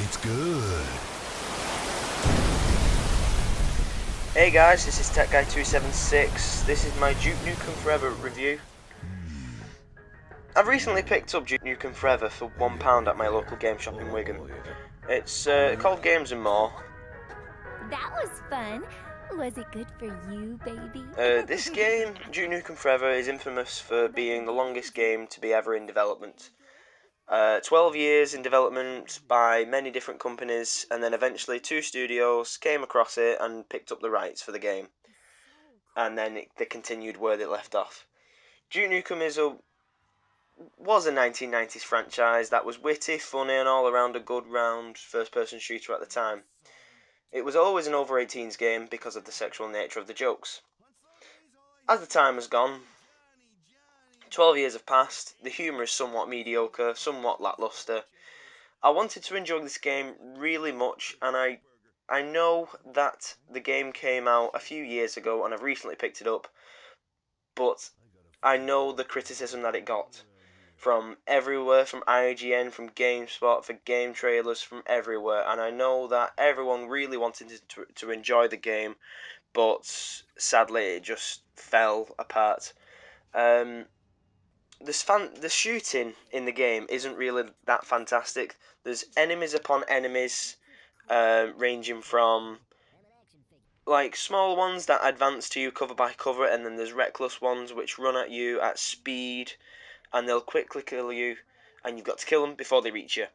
It's good. Hey guys, this is TechGuy276. This is my Duke Nukem Forever review. I've recently picked up Duke Nukem Forever for £1 at my local game shop in Wigan. It's called Games and More. That was fun. Was it good for you, baby? This game, Duke Nukem Forever, is infamous for being the longest game to be ever in development. 12 years in development by many different companies, and then eventually two studios came across it and picked up the rights for the game. And then they continued where they left off. Duke Nukem was a 1990s franchise that was witty, funny, and all around a good round first-person shooter at the time. It was always an over-18s game because of the sexual nature of the jokes. As the time has gone, 12 years have passed, the humour is somewhat mediocre, somewhat lacklustre. I wanted to enjoy this game really much, and I know that the game came out a few years ago and I've recently picked it up, but I know the criticism that it got. From everywhere, from IGN, from GameSpot, for game trailers, from everywhere. And I know that everyone really wanted to enjoy the game, but sadly it just fell apart. The shooting in the game isn't really that fantastic. There's enemies upon enemies, ranging from like small ones that advance to you cover by cover, and then there's reckless ones which run at you at speed, and they'll quickly kill you, and you've got to kill them before they reach you.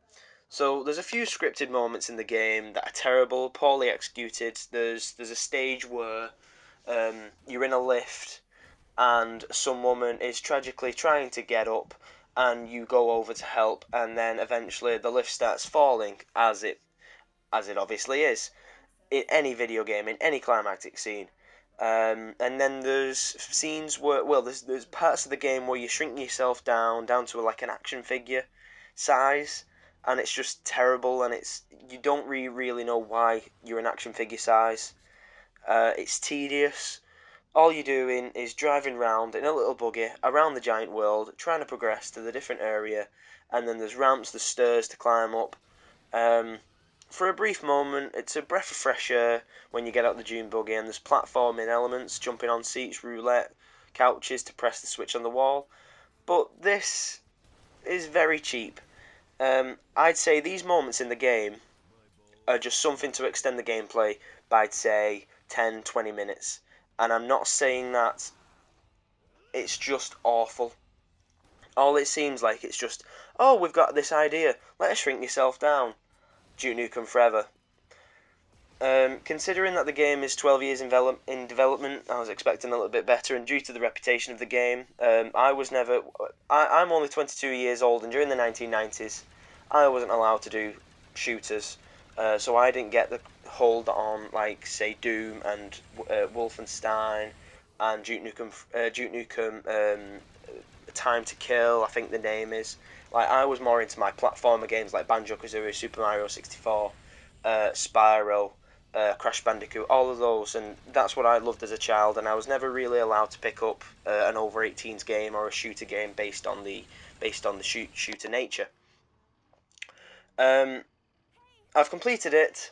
So there's a few scripted moments in the game that are terrible, poorly executed. There's a stage where you're in a lift and some woman is tragically trying to get up, and you go over to help, and then eventually the lift starts falling, as it obviously is in any video game, in any climactic scene. And then there's scenes where, well, there's parts of the game where you shrink yourself down to like an action figure size, and it's just terrible, and you don't really know why you're an action figure size. It's tedious. All you're doing is driving round in a little buggy around the giant world, trying to progress to the different area, and then there's ramps, there's stairs to climb up. For a brief moment, it's a breath of fresh air when you get out the dune buggy, and there's platforming elements, jumping on seats, roulette, couches to press the switch on the wall. But this is very cheap. I'd say these moments in the game are just something to extend the gameplay by, say, 10-20 minutes. And I'm not saying that it's just awful. All it seems like it's just, oh, we've got this idea, let us shrink yourself down. Duke Nukem Forever. Considering that the game is 12 years in development, I was expecting a little bit better, and due to the reputation of the game, I'm only 22 years old, and during the 1990s, I wasn't allowed to do shooters, so I didn't get the hold on, like, say, Doom and Wolfenstein, and Duke Nukem, Time to Kill, I think the name is. Like, I was more into my platformer games like Banjo-Kazooie, Super Mario 64, Spyro, Crash Bandicoot, all of those, and that's what I loved as a child, and I was never really allowed to pick up an over-18s game or a shooter game based on the shooter nature. I've completed it,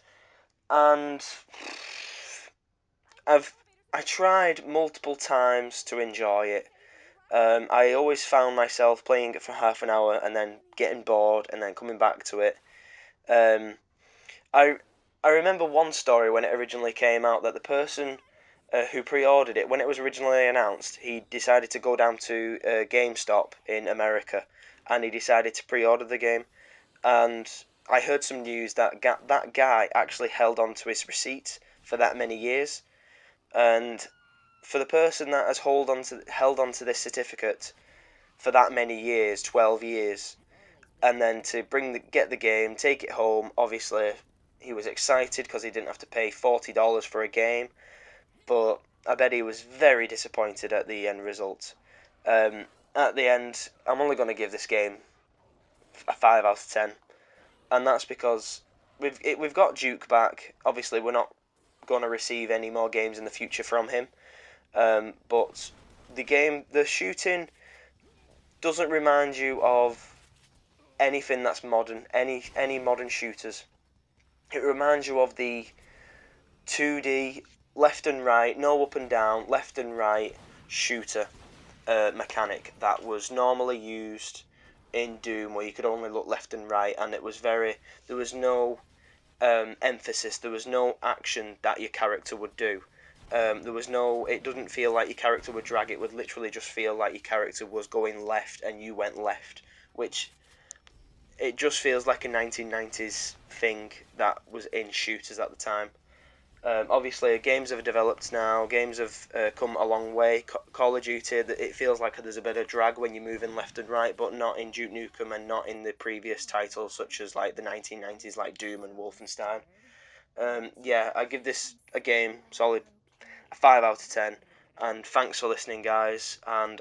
and I tried multiple times to enjoy it. I always found myself playing it for half an hour and then getting bored and then coming back to it. Um, I I remember one story when it originally came out that the person who pre-ordered it, when it was originally announced, he decided to go down to GameStop in America, and he decided to pre-order the game. And I heard some news that that guy actually held on to his receipt for that many years, and for the person that has held on to this certificate for that many years, 12 years, and then to get the game, take it home. Obviously, he was excited because he didn't have to pay $40 for a game, but I bet he was very disappointed at the end result. At the end, I'm only going to give this game a 5 out of 10, and that's because we've got Duke back. Obviously, we're not going to receive any more games in the future from him, but the shooting doesn't remind you of anything that's modern, any modern shooters. It reminds you of the 2D left and right, no up and down, left and right shooter mechanic that was normally used in Doom, where you could only look left and right, and there was no emphasis, there was no action that your character would do. It doesn't feel like your character would drag, it would literally just feel like your character was going left and you went left, which it just feels like a 1990s thing that was in shooters at the time. Obviously, games have developed now. Games have come a long way. Call of Duty, it feels like there's a bit of drag when you're moving left and right, but not in Duke Nukem and not in the previous titles such as like the 1990s, like Doom and Wolfenstein. Yeah, I give this a game solid 5 out of 10. And thanks for listening, guys. And